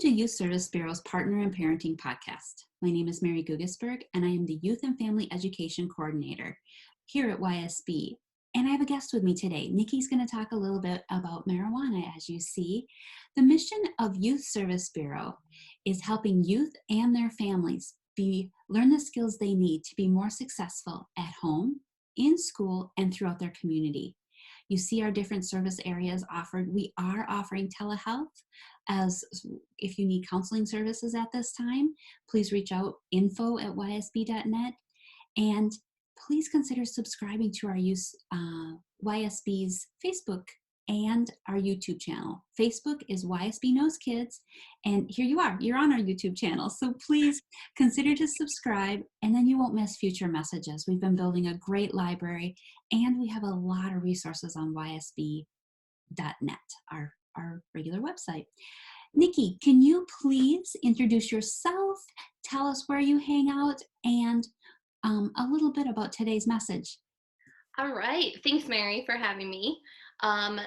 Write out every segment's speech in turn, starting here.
to Youth Service Bureau's Partner in Parenting podcast. My name is Mary Gugisberg, and I am the Youth and Family Education Coordinator here at YSB. And I have a guest with me today. Nikki's going to talk a little bit about marijuana. As you see, the mission of Youth Service Bureau is helping youth and their families learn the skills they need to be more successful at home, in school, and throughout their community. You see our different service areas offered. We are offering telehealth. As if you need counseling services at this time, please reach out, info@ysb.net, and please consider subscribing to our YSB's Facebook and our YouTube channel. Facebook is YSB Knows Kids, and here you are, you're on our YouTube channel. So please consider to subscribe, and then you won't miss future messages. We've been building a great library, and we have a lot of resources on ysb.net, our regular website. Nikki, can you please introduce yourself, tell us where you hang out, and a little bit about today's message? All right. Thanks, Mary, for having me. I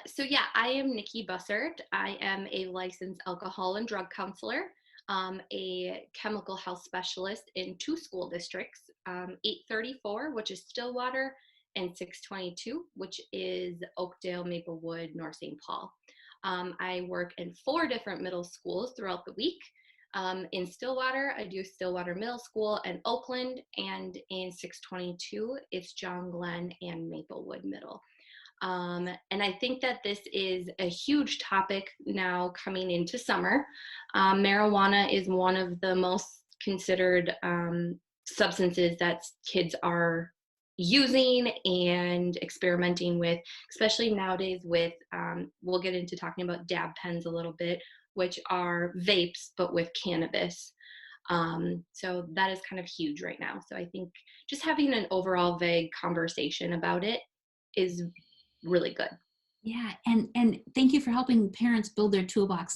am Nikki Bussert. I am a licensed alcohol and drug counselor, a chemical health specialist in 2 school districts, 834, which is Stillwater, and 622, which is Oakdale, Maplewood, North St. Paul. I work in 4 different middle schools throughout the week. In Stillwater, I do Stillwater Middle School and Oakland, and in 622, it's John Glenn and Maplewood Middle. And I think that this is a huge topic now coming into summer. Marijuana is one of the most considered substances that kids are using and experimenting with, especially nowadays with, we'll get into talking about dab pens a little bit, which are vapes, but with cannabis. So that is kind of huge right now. So I think just having an overall vague conversation about it is really good. Yeah, and thank you for helping parents build their toolbox.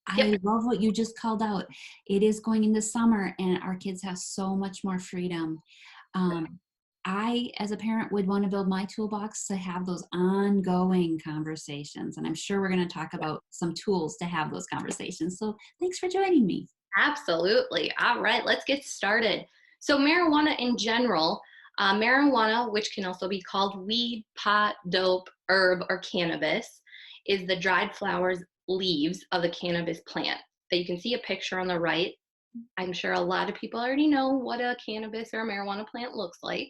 I love what you just called out. It is going into summer, and our kids have so much more freedom. I, as a parent, would want to build my toolbox to have those ongoing conversations. And I'm sure we're going to talk about some tools to have those conversations. So thanks for joining me. Absolutely. All right, let's get started. So marijuana in general, marijuana, which can also be called weed, pot, dope, herb, or cannabis, is the dried flowers, leaves of the cannabis plant. So you can see a picture on the right. I'm sure a lot of people already know what a cannabis or a marijuana plant looks like.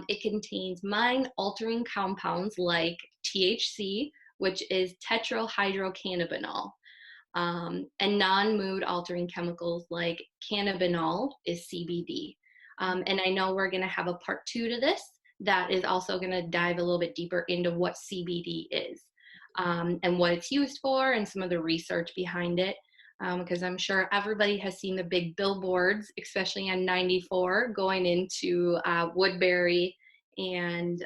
It contains mind-altering compounds like THC, which is tetrahydrocannabinol, and non-mood altering chemicals like cannabinol is CBD. And I know we're going to have a part 2 to this that is also going to dive a little bit deeper into what CBD is, and what it's used for and some of the research behind it. Because I'm sure everybody has seen the big billboards, especially on 94, going into Woodbury and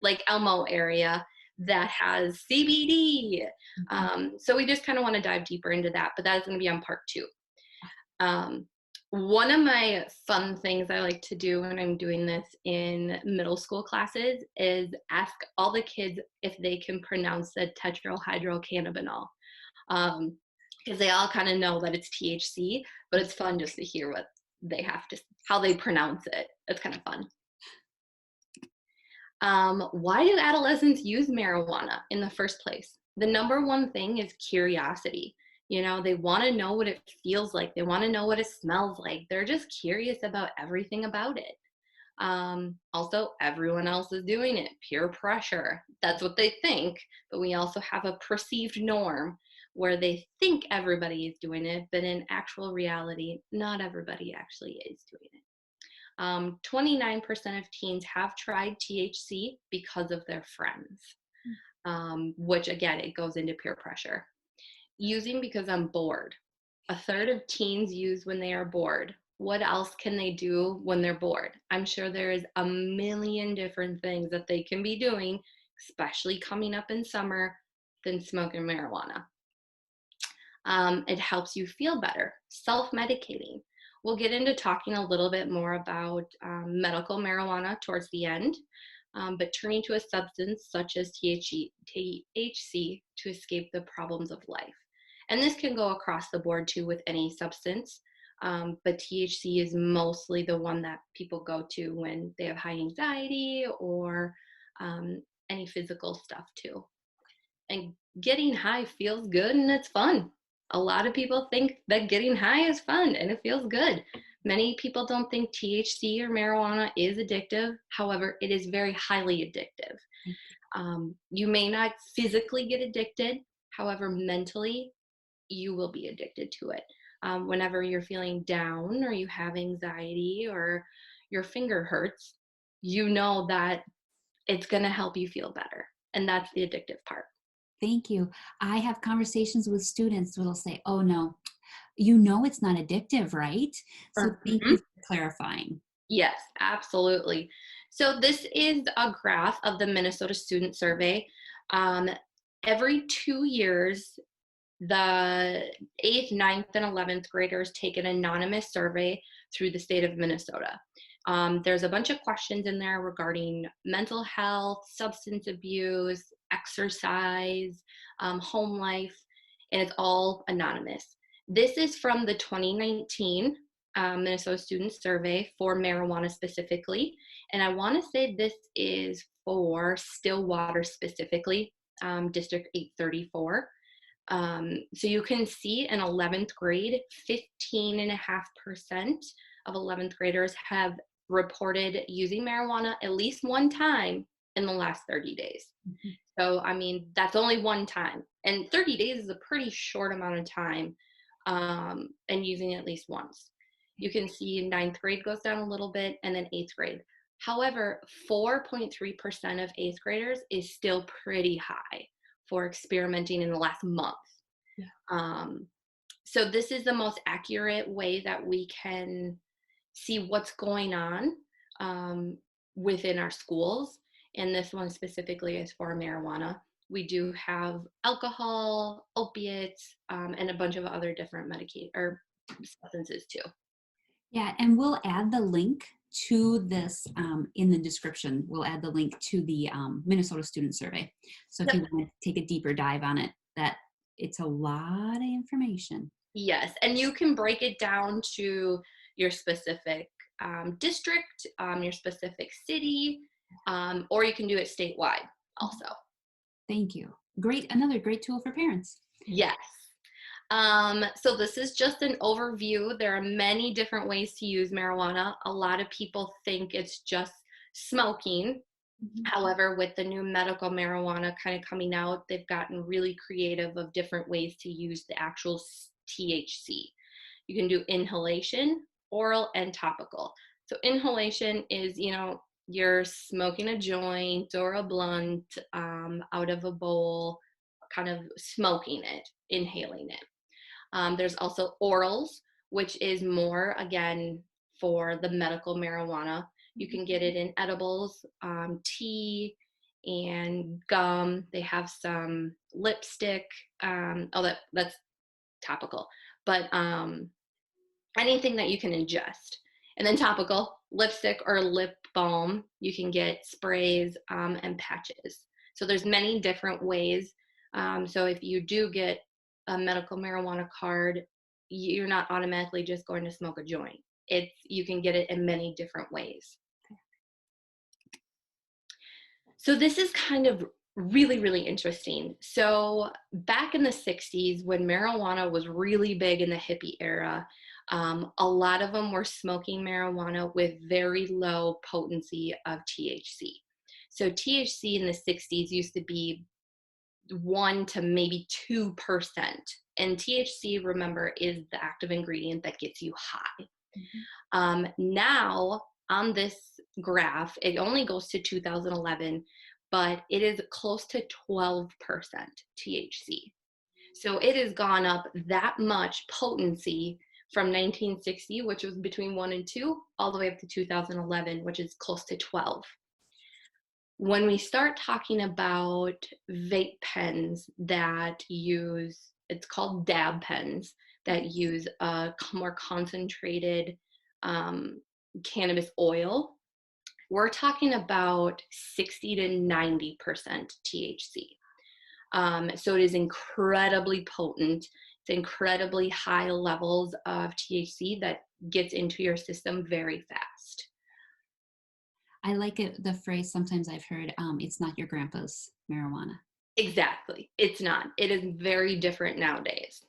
like Elmo area that has CBD. So we just kind of want to dive deeper into that, but that is going to be on part 2. One of my fun things I like to do when I'm doing this in middle school classes is ask all the kids if they can pronounce the tetrahydrocannabinol. Because they all kind of know that it's THC, but it's fun just to hear what they have to, how they pronounce it. It's kind of fun. Why do adolescents use marijuana in the first place? The number one thing is curiosity. You know, they want to know what it feels like. They want to know what it smells like. They're just curious about everything about it. Also, everyone else is doing it. Peer pressure. That's what they think. But we also have a perceived norm where they think everybody is doing it, but in actual reality, not everybody actually is doing it. 29% of teens have tried THC because of their friends, which again, it goes into peer pressure. Using because I'm bored. A third of teens use when they are bored. What else can they do when they're bored? I'm sure there is a million different things that they can be doing, especially coming up in summer, than smoking marijuana. It helps you feel better. Self-medicating. We'll get into talking a little bit more about medical marijuana towards the end, but turning to a substance such as THC to escape the problems of life. And this can go across the board too with any substance. But THC is mostly the one that people go to when they have high anxiety or any physical stuff too. And getting high feels good and it's fun. A lot of people think that getting high is fun and it feels good. Many people don't think THC or marijuana is addictive. However, it is very highly addictive. You may not physically get addicted. However, mentally, you will be addicted to it. Whenever you're feeling down or you have anxiety or your finger hurts, you know that it's going to help you feel better. And that's the addictive part. Thank you. I have conversations with students who will say, oh no, you know it's not addictive, right? So thank Mhm. you for clarifying. Yes, absolutely. So this is a graph of the Minnesota Student Survey. Um, every 2 years, the 8th, ninth, and 11th graders take an anonymous survey through the state of Minnesota. There's a bunch of questions in there regarding mental health, substance abuse, exercise, home life, and it's all anonymous. This is from the 2019 Minnesota Student Survey for marijuana specifically. And I want to say this is for Stillwater specifically, District 834. So you can see in 11th grade, 15.5% of 11th graders have reported using marijuana at least one time in the last 30 days. Mm-hmm. So, I mean, that's only one time. And 30 days is a pretty short amount of time, and using it at least once. You can see ninth grade goes down a little bit and then eighth grade. However, 4.3% of eighth graders is still pretty high for experimenting in the last month. Yeah. So this is the most accurate way that we can see what's going on within our schools. And this one specifically is for marijuana. We do have alcohol, opiates, and a bunch of other different substances too. Yeah, and we'll add the link to this in the description. We'll add the link to the Minnesota Student Survey. So if Yep. you want to take a deeper dive on it, that it's a lot of information. Yes, and you can break it down to your specific district, your specific city, or you can do it statewide also. Thank you. Great, another great tool for parents. Yes. So this is just an overview. There are many different ways to use marijuana. A lot of people think it's just smoking. Mm-hmm. However, with the new medical marijuana kind of coming out, they've gotten really creative of different ways to use the actual THC. You can do inhalation, oral, and topical. So inhalation is, you're smoking a joint or a blunt out of a bowl, kind of smoking it, inhaling it. There's also orals, which is more, again, for the medical marijuana. You can get it in edibles, tea, and gum. They have some lipstick. That's topical. But anything that you can ingest. And then topical, lipstick or lip balm, you can get sprays and patches. So there's many different ways. So if you do get a medical marijuana card, you're not automatically just going to smoke a joint. You can get it in many different ways. So this is kind of really, really interesting. So back in the 60s, when marijuana was really big in the hippie era, a lot of them were smoking marijuana with very low potency of THC. So THC in the 60s used to be 1 to maybe 2%. And THC, remember, is the active ingredient that gets you high. Mm-hmm. Now, on this graph, it only goes to 2011, but it is close to 12% THC. So it has gone up that much potency from 1960, which was between 1 and 2, all the way up to 2011, which is close to 12. When we start talking about vape pens that use, it's called dab pens, that use a more concentrated cannabis oil, we're talking about 60 to 90% THC. So it is incredibly potent. It's incredibly high levels of THC that gets into your system very fast. I like it, the phrase sometimes I've heard, it's not your grandpa's marijuana. Exactly. It's not. It is very different nowadays.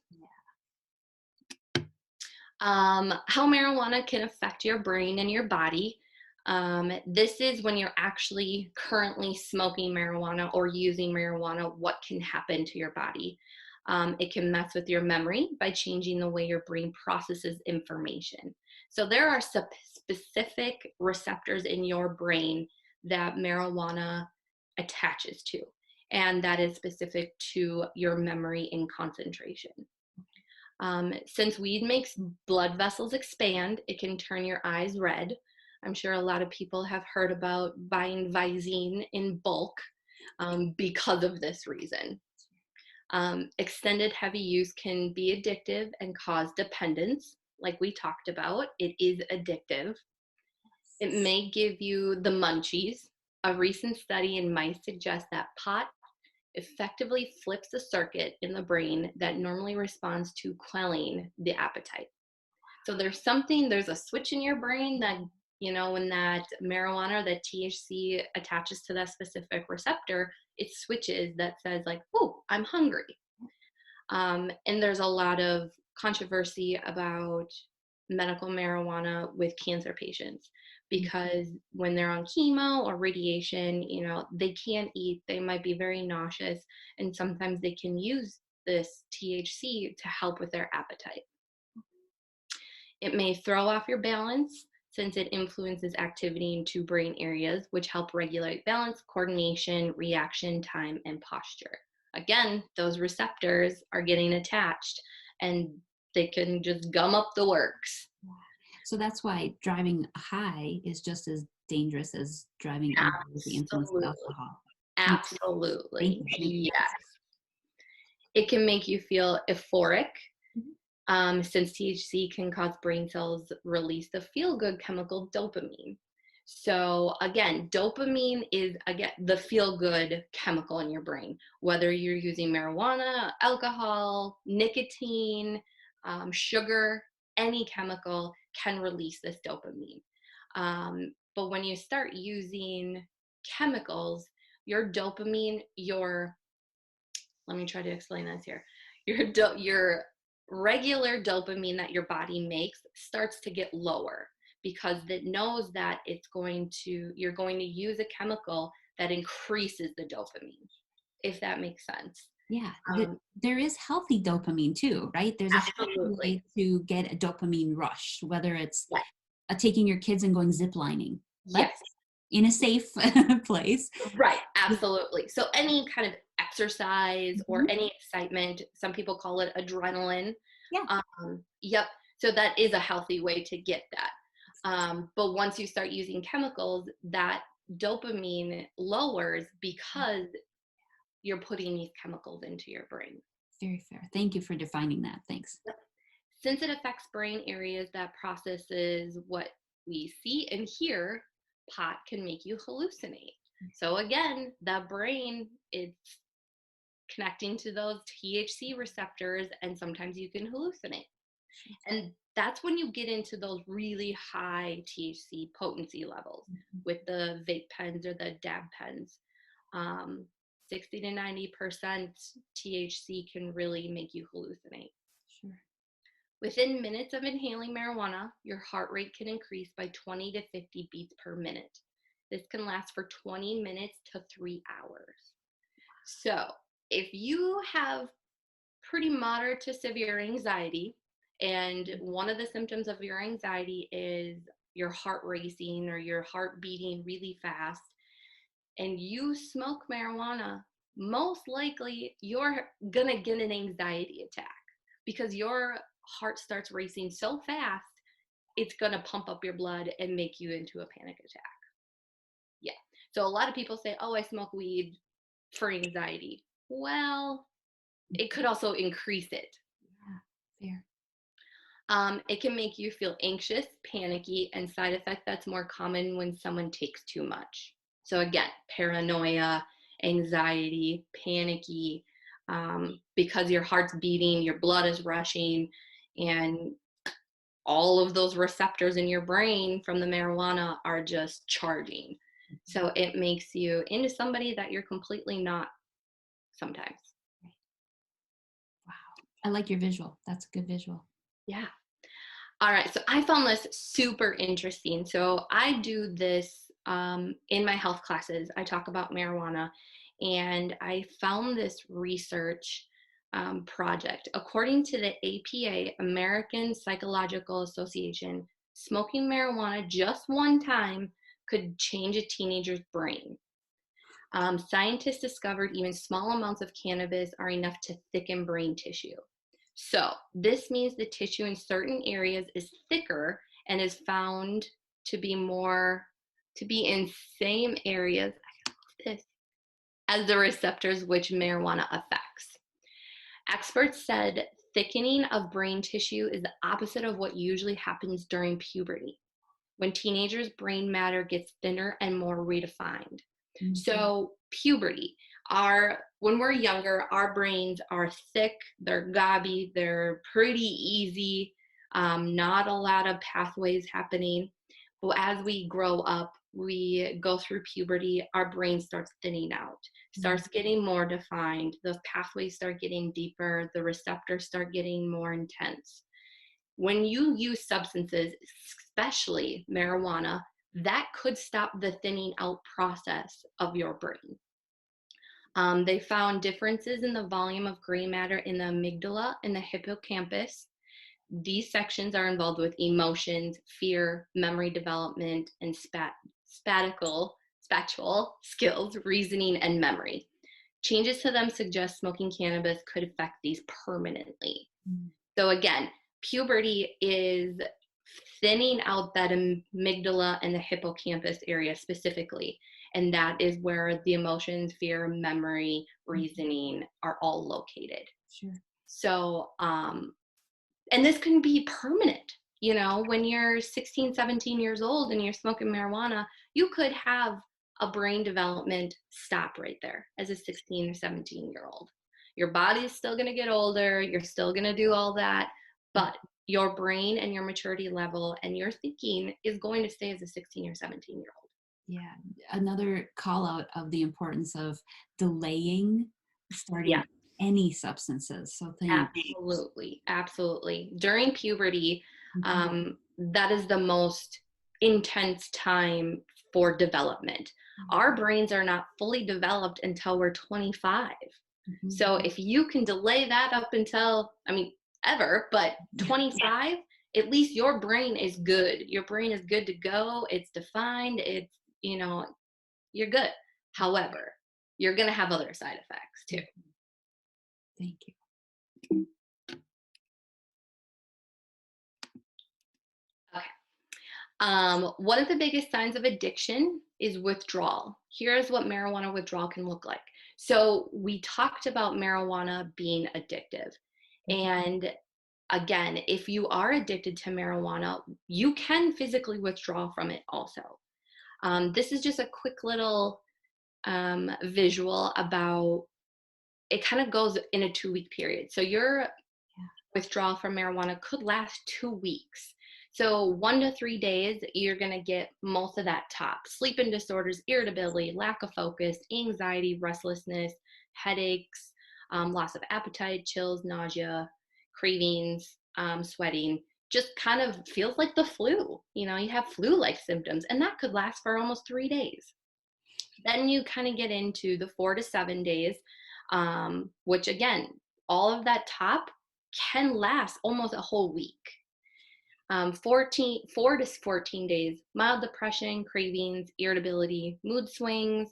How marijuana can affect your brain and your body. This is when you're actually currently smoking marijuana or using marijuana, what can happen to your body. It can mess with your memory by changing the way your brain processes information. So there are specific receptors in your brain that marijuana attaches to, and that is specific to your memory and concentration. Since weed makes blood vessels expand, it can turn your eyes red. I'm sure a lot of people have heard about buying Visine in bulk because of this reason. Extended heavy use can be addictive and cause dependence, like we talked about. It is addictive. It may give you the munchies. A recent study in mice suggests that pot effectively flips the circuit in the brain that normally responds to quelling the appetite. So there's a switch in your brain that, when that marijuana, that THC attaches to that specific receptor, it switches that says like, oh, I'm hungry. And there's a lot of controversy about medical marijuana with cancer patients, because when they're on chemo or radiation, they can't eat, they might be very nauseous, and sometimes they can use this THC to help with their appetite. It may throw off your balance since it influences activity in two brain areas, which help regulate balance, coordination, reaction time, and posture. Again, those receptors are getting attached and they can just gum up the works. So that's why driving high is just as dangerous as driving under the influence of alcohol. Absolutely. Yes. It can make you feel euphoric, since THC can cause brain cells release the feel-good chemical dopamine. So again, dopamine is the feel-good chemical in your brain. Whether you're using marijuana, alcohol, nicotine, sugar, any chemical can release this dopamine. But when you start using chemicals, your dopamine, let me try to explain this here. Your regular dopamine that your body makes starts to get lower because it knows that you're going to use a chemical that increases the dopamine, if that makes sense. Yeah, there is healthy dopamine too, right? There's a healthy way to get a dopamine rush, whether it's taking your kids and going ziplining. Yes. In a safe place. Right, absolutely. So any kind of exercise or any excitement, some people call it adrenaline. Yeah. Yep. So that is a healthy way to get that. But once you start using chemicals, that dopamine lowers because you're putting these chemicals into your brain. Very fair. Thank you for defining that. Thanks. Since it affects brain areas that processes what we see and hear, pot can make you hallucinate. So again, the brain, it's connecting to those THC receptors, and sometimes you can hallucinate. And that's when you get into those really high THC potency levels with the vape pens or the dab pens. 60 to 90% THC can really make you hallucinate. Sure. Within minutes of inhaling marijuana, your heart rate can increase by 20 to 50 beats per minute. This can last for 20 minutes to 3 hours. So if you have pretty moderate to severe anxiety, and one of the symptoms of your anxiety is your heart racing or your heart beating really fast, and you smoke marijuana, most likely you're gonna get an anxiety attack because your heart starts racing so fast, it's gonna pump up your blood and make you into a panic attack. Yeah. So a lot of people say, oh, I smoke weed for anxiety. Well, it could also increase it. Yeah, fair. It can make you feel anxious, panicky, and side effect that's more common when someone takes too much. So again, paranoia, anxiety, panicky, because your heart's beating, your blood is rushing, and all of those receptors in your brain from the marijuana are just charging. So it makes you into somebody that you're completely not sometimes. Wow. I like your visual. That's a good visual. Yeah. All right. So I found this super interesting. So I do this in my health classes. I talk about marijuana, and I found this research project. According to the APA, American Psychological Association, smoking marijuana just one time could change a teenager's brain. Scientists discovered even small amounts of cannabis are enough to thicken brain tissue. So this means the tissue in certain areas is thicker and is found to be in same areas as the receptors which marijuana affects. Experts said thickening of brain tissue is the opposite of what usually happens during puberty, when teenagers' brain matter gets thinner and more redefined. Mm-hmm. So puberty, when we're younger, our brains are thick, they're gobby, they're pretty easy, not a lot of pathways happening. But as we grow up, we go through puberty, our brain starts thinning out, starts getting more defined, those pathways start getting deeper, the receptors start getting more intense. When you use substances, especially marijuana, that could stop the thinning out process of your brain. They found differences in the volume of gray matter in the amygdala and the hippocampus. These sections are involved with emotions, fear, memory development, and spatial skills, reasoning, and memory. Changes to them suggest smoking cannabis could affect these permanently. So again, puberty is thinning out that amygdala and the hippocampus area specifically. And that is where the emotions, fear, memory, reasoning are all located. Sure. So, and this can be permanent. You know, when you're 16, 17 years old and you're smoking marijuana, you could have a brain development stop right there as a 16 or 17-year-old. Your body is still going to get older. You're still going to do all that. But your brain and your maturity level and your thinking is going to stay as a 16 or 17-year-old. Yeah. Another call out of the importance of delaying starting any substances. So Absolutely. During puberty, that is the most intense time for development. Our brains are not fully developed until we're 25. So if you can delay that up until, ever, but 25, at least your brain is good. Your brain is good to go. It's defined. It's, you're good. However, you're going to have other side effects too. Thank you. Okay. One of the biggest signs of addiction is withdrawal. Here's what marijuana withdrawal can look like. So we talked about marijuana being addictive. And again, if you are addicted to marijuana, you can physically withdraw from it also. This is just a quick little visual about, it kind of goes in a 2-week period. So your withdrawal from marijuana could last 2 weeks. So 1 to 3 days, you're going to get most of that top. Sleeping disorders, irritability, lack of focus, anxiety, restlessness, headaches, loss of appetite, chills, nausea, cravings, sweating. Just kind of feels like the flu. You have flu-like symptoms, and that could last for almost 3 days. Then you kind of get into the 4 to 7 days, which again, all of that top can last almost a whole week. 4 to 14 days, mild depression, cravings, irritability, mood swings,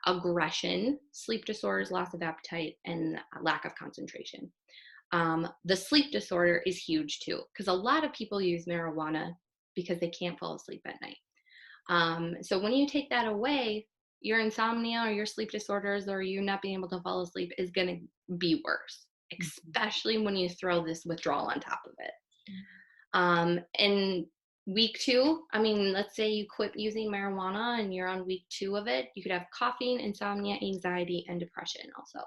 aggression, sleep disorders, loss of appetite, and lack of concentration. The sleep disorder is huge too, because a lot of people use marijuana because they can't fall asleep at night. So when you take that away, your insomnia or your sleep disorders or you not being able to fall asleep is going to be worse, especially when you throw this withdrawal on top of it. In week 2, let's say you quit using marijuana and you're on week 2 of it, you could have coughing, insomnia, anxiety, and depression also.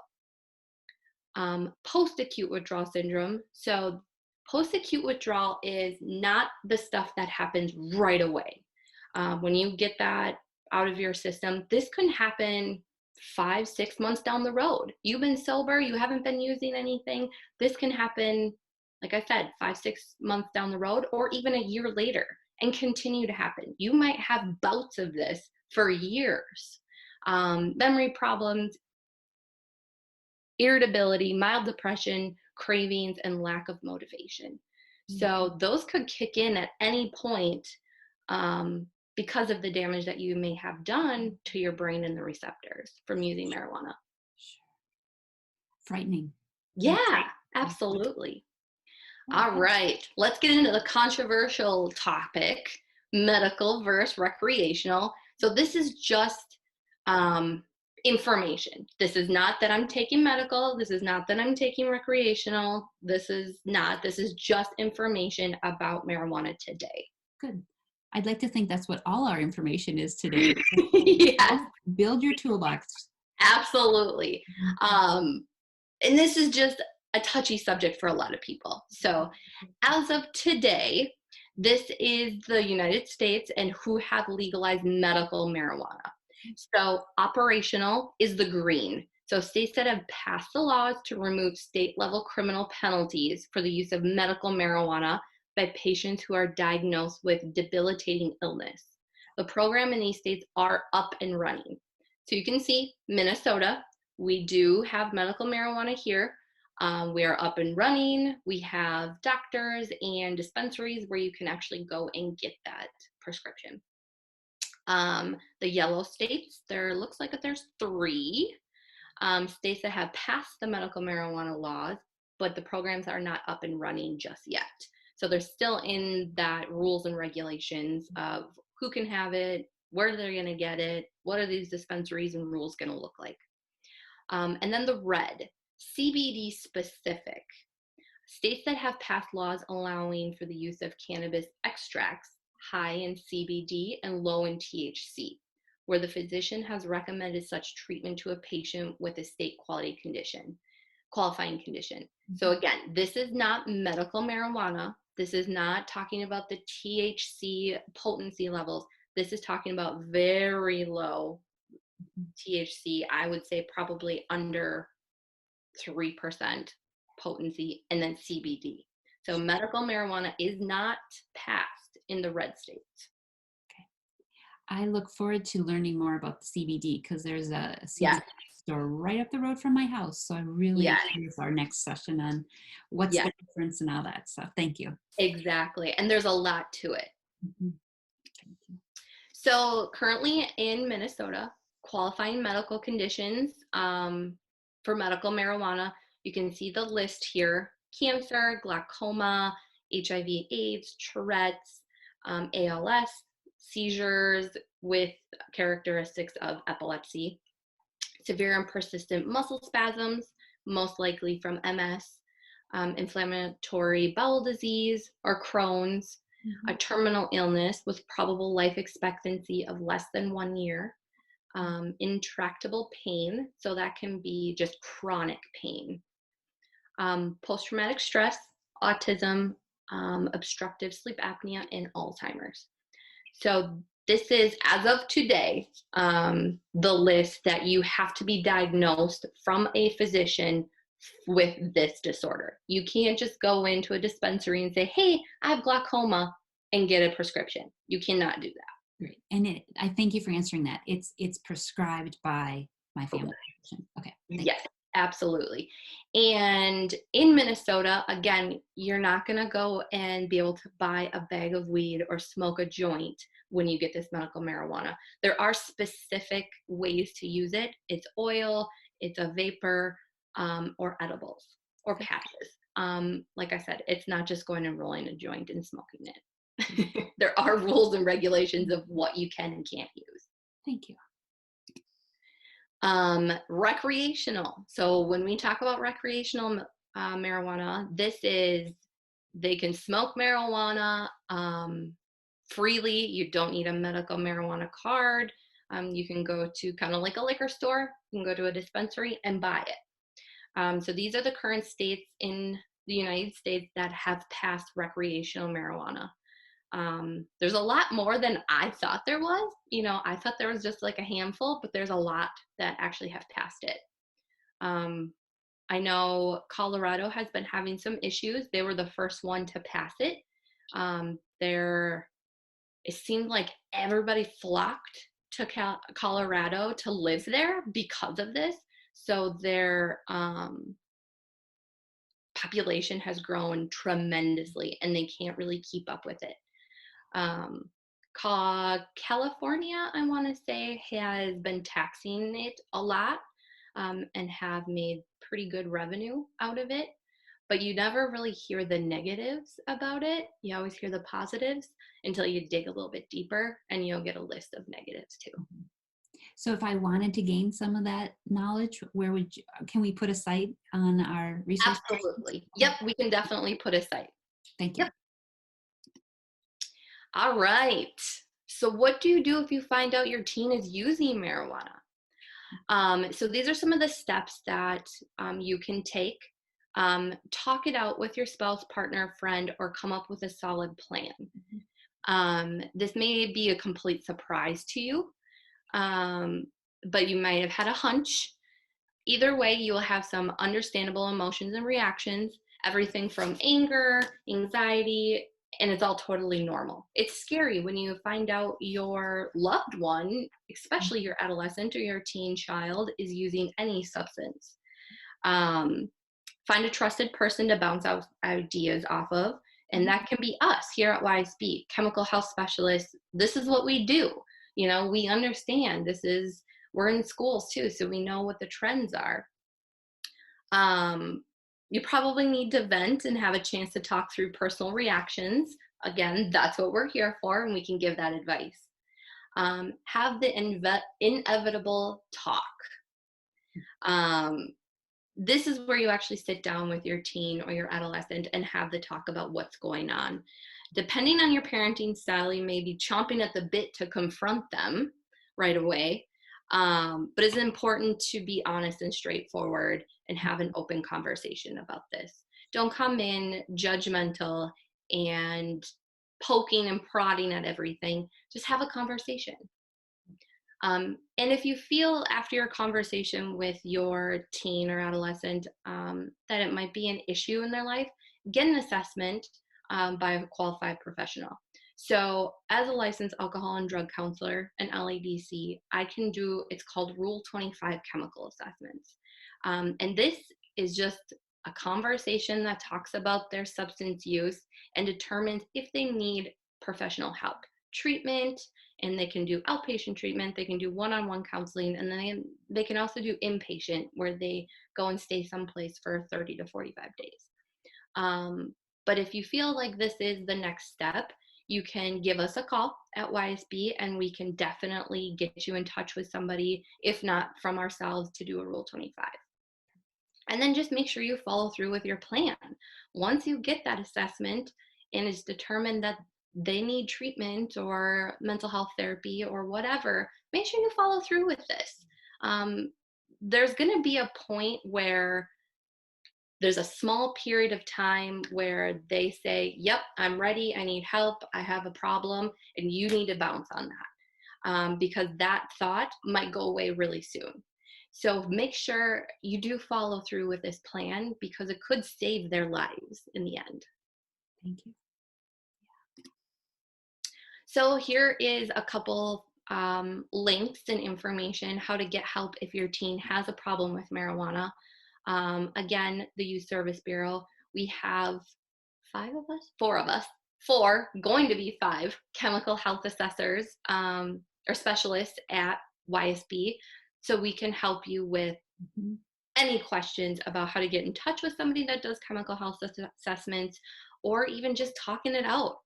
Post-acute withdrawal syndrome. So post-acute withdrawal is not the stuff that happens right away. When you get that out of your system, this can happen 5, 6 months down the road. You've been sober, you haven't been using anything. This can happen, like I said, 5, 6 months down the road, or even a year later, and continue to happen. You might have bouts of this for years. Memory problems, irritability, mild depression, cravings, and lack of motivation. So those could kick in at any point, because of the damage that you may have done to your brain and the receptors from using marijuana. Frightening. Yeah, absolutely. All right, let's get into the controversial topic, medical versus recreational. So this is just information. This is not that I'm taking medical. This is not that I'm taking recreational. This is just information about marijuana today. Good. I'd like to think that's what all our information is today. Yes. Build your toolbox. Absolutely. And this is just a touchy subject for a lot of people. So as of today, this is the United States and who have legalized medical marijuana. So operational is the green. So states that have passed the laws to remove state-level criminal penalties for the use of medical marijuana by patients who are diagnosed with debilitating illness. The program in these states are up and running. So you can see Minnesota, we do have medical marijuana here. We are up and running. We have doctors and dispensaries where you can actually go and get that prescription. The yellow states, there looks like that there's 3 states that have passed the medical marijuana laws, but the programs are not up and running just yet. So they're still in that rules and regulations of who can have it, where they're going to get it, what are these dispensaries and rules going to look like. And then the red, CBD specific. States that have passed laws allowing for the use of cannabis extracts high in CBD and low in THC, where the physician has recommended such treatment to a patient with a state qualifying condition. So again, this is not medical marijuana. This is not talking about the THC potency levels. This is talking about very low THC. I would say probably under 3% potency, and then CBD. So medical marijuana is not passed in the red states. Okay. I look forward to learning more about the CBD because there's a CBD store right up the road from my house. So I'm really curious our next session on what's the difference and all that stuff. Thank you. Exactly. And there's a lot to it. Thank you. So currently in Minnesota, qualifying medical conditions for medical marijuana, you can see the list here: cancer, glaucoma, HIV/AIDS, Tourette's, ALS, seizures with characteristics of epilepsy, severe and persistent muscle spasms, most likely from MS, inflammatory bowel disease or Crohn's, a terminal illness with probable life expectancy of less than 1 year, intractable pain, so that can be just chronic pain, post-traumatic stress, autism, obstructive sleep apnea, and Alzheimer's. So this is, as of today, the list that you have to be diagnosed from a physician with this disorder. You can't just go into a dispensary and say, hey, I have glaucoma, and get a prescription. You cannot do that. Great. And I thank you for answering that. It's prescribed by my family. Okay. Yes, absolutely. And in Minnesota, again, you're not going to go and be able to buy a bag of weed or smoke a joint when you get this medical marijuana. There are specific ways to use it. It's oil, it's a vapor, or edibles or patches. Like I said, it's not just going and rolling a joint and smoking it. There are rules and regulations of what you can and can't use. Thank you. Recreational. So when we talk about recreational marijuana, this is, they can smoke marijuana freely. You don't need a medical marijuana card. You can go to kind of like a liquor store. You can go to a dispensary and buy it. So these are the current states in the United States that have passed recreational marijuana. There's a lot more than I thought there was. I thought there was just like a handful, but there's a lot that actually have passed it. I know Colorado has been having some issues. They were the first one to pass it. It seemed like everybody flocked to Colorado to live there because of this. So their population has grown tremendously, and they can't really keep up with it. California, I want to say, has been taxing it a lot, and have made pretty good revenue out of it. But you never really hear the negatives about it. You always hear the positives until you dig a little bit deeper, and you'll get a list of negatives too. So if I wanted to gain some of that knowledge, can we put a site on our resource? Absolutely. Yep, we can definitely put a site. Thank you. Yep. All right. So what do you do if you find out your teen is using marijuana? So these are some of the steps that you can take. Talk it out with your spouse, partner, friend, or come up with a solid plan. This may be a complete surprise to you, but you might have had a hunch. Either way, you will have some understandable emotions and reactions, everything from anger, anxiety, and it's all totally normal. It's scary when you find out your loved one, especially your adolescent or your teen child, is using any substance. Find a trusted person to bounce out ideas off of, and that can be us here at YSB, chemical health specialists. This is what we do. We understand we're in schools too, so we know what the trends are. You probably need to vent and have a chance to talk through personal reactions. Again, that's what we're here for, and we can give that advice. Have the inevitable talk. This is where you actually sit down with your teen or your adolescent and have the talk about what's going on. Depending on your parenting style, you may be chomping at the bit to confront them right away. But it's important to be honest and straightforward and have an open conversation about this. Don't come in judgmental and poking and prodding at everything. Just have a conversation. And if you feel after your conversation with your teen or adolescent that it might be an issue in their life, get an assessment by a qualified professional. So as a licensed alcohol and drug counselor, an LADC, I can do, it's called Rule 25 chemical assessments. And this is just a conversation that talks about their substance use and determines if they need professional help, treatment, and they can do outpatient treatment, they can do one-on-one counseling, and then they can also do inpatient, where they go and stay someplace for 30 to 45 days. But if you feel like this is the next step, you can give us a call at YSB, and we can definitely get you in touch with somebody, if not from ourselves, to do a Rule 25. And then just make sure you follow through with your plan. Once you get that assessment and it's determined that they need treatment or mental health therapy or whatever, make sure you follow through with this. There's going to be a point where there's a small period of time where they say, yep, I'm ready, I need help, I have a problem, and you need to bounce on that, because that thought might go away really soon. So make sure you do follow through with this plan, because it could save their lives in the end. Thank you. So here is a couple links and information how to get help if your teen has a problem with marijuana. Again, the Youth Service Bureau, we have four, going to be 5 chemical health assessors or specialists at YSB. So we can help you with any questions about how to get in touch with somebody that does chemical health assessments, or even just talking it out,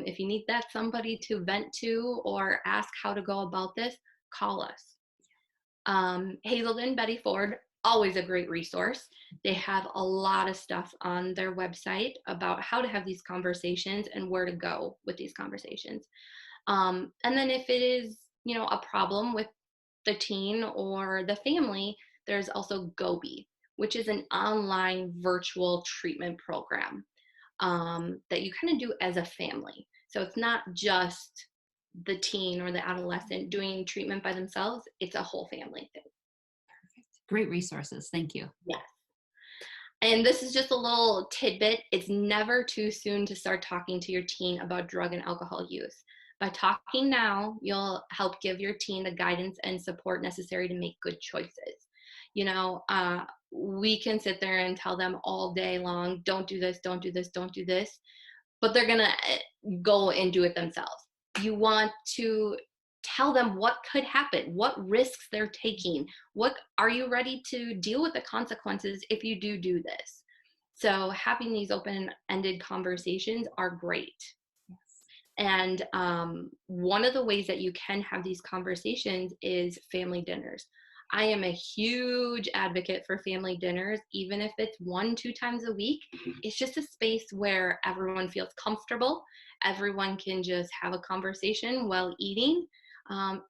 if you need that somebody to vent to or ask how to go about this, call us. Hazelden, Betty Ford, always a great resource. They have a lot of stuff on their website about how to have these conversations and where to go with these conversations. And then if it is, a problem with the teen or the family, there's also Gobi, which is an online virtual treatment program that you kind of do as a family. So it's not just the teen or the adolescent doing treatment by themselves, it's a whole family thing. Perfect. Great resources. Thank you. Yes. And this is just a little tidbit. It's never too soon to start talking to your teen about drug and alcohol use. By talking now, you'll help give your teen the guidance and support necessary to make good choices. You know, we can sit there and tell them all day long, don't do this, don't do this, don't do this, but they're going to go and do it themselves. You want to tell them what could happen, what risks they're taking, what are you ready to deal with the consequences if you do this. So having these open-ended conversations are great. Yes. And one of the ways that you can have these conversations is family dinners. I am a huge advocate for family dinners, even if it's 1-2 times a week. It's just a space where everyone feels comfortable. Everyone can just have a conversation while eating.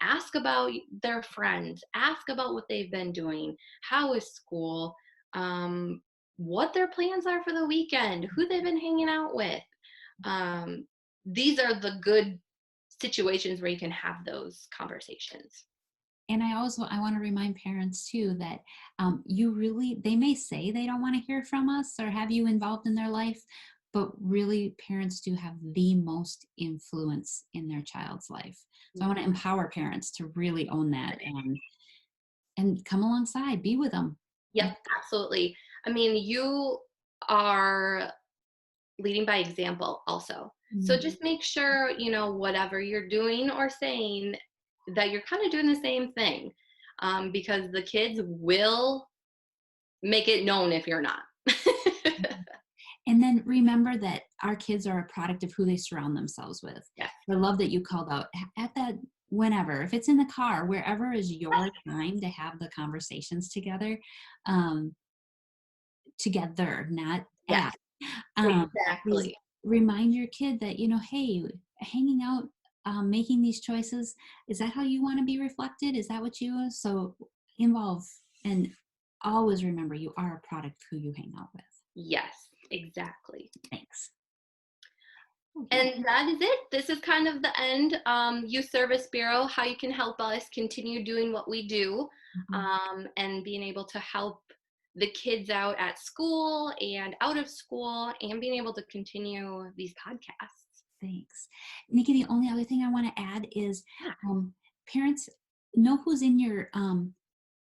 Ask about their friends. Ask about what they've been doing. How is school? What their plans are for the weekend. Who they've been hanging out with. These are the good situations where you can have those conversations. And I want to remind parents too that they may say they don't want to hear from us or have you involved in their life, but really parents do have the most influence in their child's life. So I want to empower parents to really own that and come alongside, be with them. Yep, absolutely. I mean, you are leading by example also. So just make sure, you know, whatever you're doing or saying, that you're kind of doing the same thing, because the kids will make it known if you're not. And then remember that our kids are a product of who they surround themselves with. Yeah. I love that you called out at that whenever, if it's in the car, wherever is your time to have the conversations together, not Yes, at. exactly. Remind your kid that, you know, hey, hanging out, making these choices, is that how you want to be reflected? Is that what you, so involve and always remember you are a product of who you hang out with. Yes, exactly. Thanks. And that is it. This is kind of the end. Youth Service Bureau, how you can help us continue doing what we do, and being able to help the kids out at school and out of school and being able to continue these podcasts. Thanks. Nikki, the only other thing I want to add is parents, know who's in your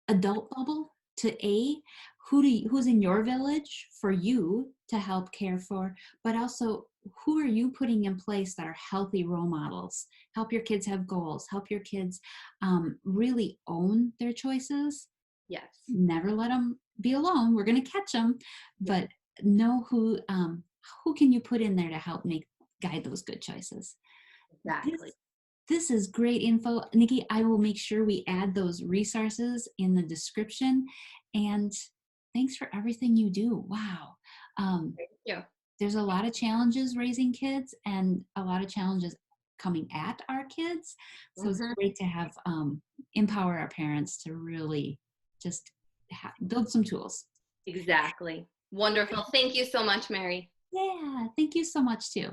adult bubble who's in your village for you to help care for, but also who are you putting in place that are healthy role models? Help your kids have goals. Help your kids really own their choices. Yes. Never let them be alone. We're going to catch them, but know who can you put in there to help guide those good choices. Exactly. This is great info. Nikki, I will make sure we add those resources in the description. And thanks for everything you do. Wow. Thank you. There's a lot of challenges raising kids and a lot of challenges coming at our kids. So it's great to have empower our parents to really just build some tools. Exactly. Wonderful. Thank you so much, Mary. Yeah, thank you so much too.